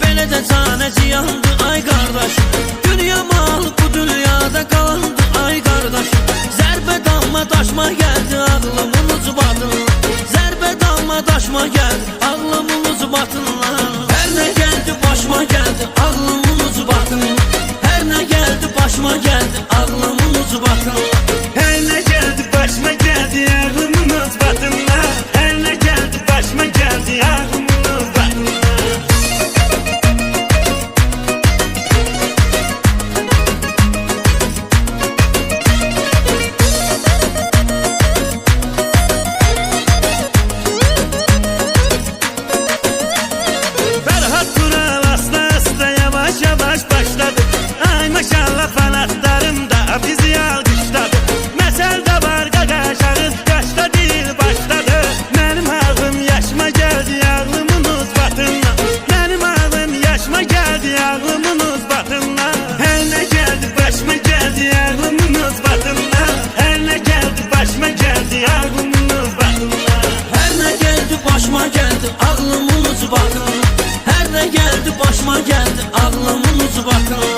belə də canə ziyandı ay qardaşım. Dünya mal bu dünyada qalandı ay qardaşım. Zərbə dalma daşma gəldi ağlımın ucu batınla. Zərbə dalma daşma gəldi ağlımın ucu batınla. Hər nə gəldi başıma gəldi ağlımın ucu batınla. Hər nə gəldi başıma gəldi ağlımın ucu batınla. Hər nə gəldi başıma gəldi ağlımın ucu batınla. Hər nə gəldi başıma gəldi ağlımın ucu batınla. Maşallah fanatlarım da bizi alkışladı. Məsəldə var qaqaşarız, qaşda değil başladı. Mənim ağlım yaşıma gəldi ağlımın uz batından. Mənim ağlım yaşıma gəldi ağlımın uz batından. Hər nə gəldi başıma gəldi ağlımın uz batından. Hər nə gəldi başıma gəldi ağlımın uz batından. Hər nə gəldi başıma gəldi ağlımın ucu batınla. Hər nə gəldi başıma gəldi ağlımın ucu batınla.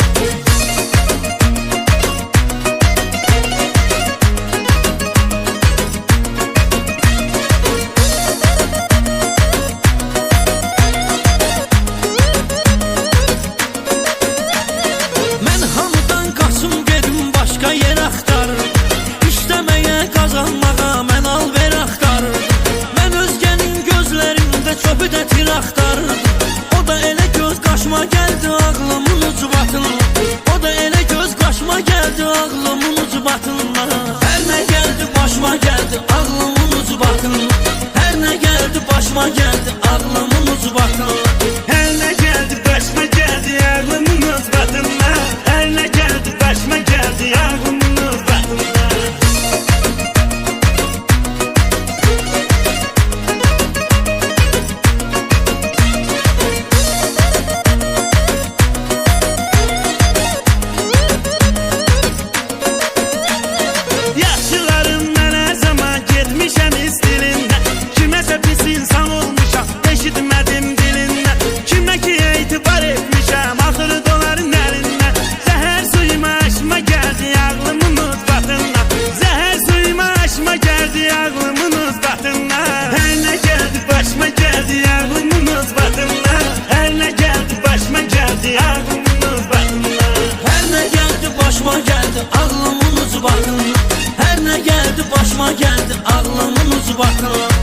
Yer axtarır, işləməyə, qazanmağa mən alver axtarır. Mən özgənin gözlərində çöpü də tir axtarırdım. O da elə göz qaşıma gəldi ağlımın ucu batınla. O da elə göz qaşıma gəldi ağlımın ucu batınla. Hər nə gəldi başıma gəldi ağlımın ucu batınla. Hər nə gəldi başıma gəldi ağlımın ucu batınla. Hər nə gəldi başıma gəldi ağlımın ucu batınla. Hər nə gəldi başıma gəldi ağlımın ucu batınla. Yaxşılarım mənə zaman getmişəm istilindən. Kiməsə pis insan olmuşam, eşitmədim dilindən. Kimə ki etibar etmişəm, axırı doların əlindən. Zəhər suyuma aşıma gəldi ağlımın uz batından. Zəhər suyuma aşıma gəldi ağlımın uz batından. Hər nə gəldi başıma gəldi ağlımın uz batından. Hər nə gəldi başıma gəldi ağlımın uz batından. Hər nə gəldi başıma gəldi ağlımın ucu batınla. Hər nə gəldi başıma gəldi ağlımın ucu batınla.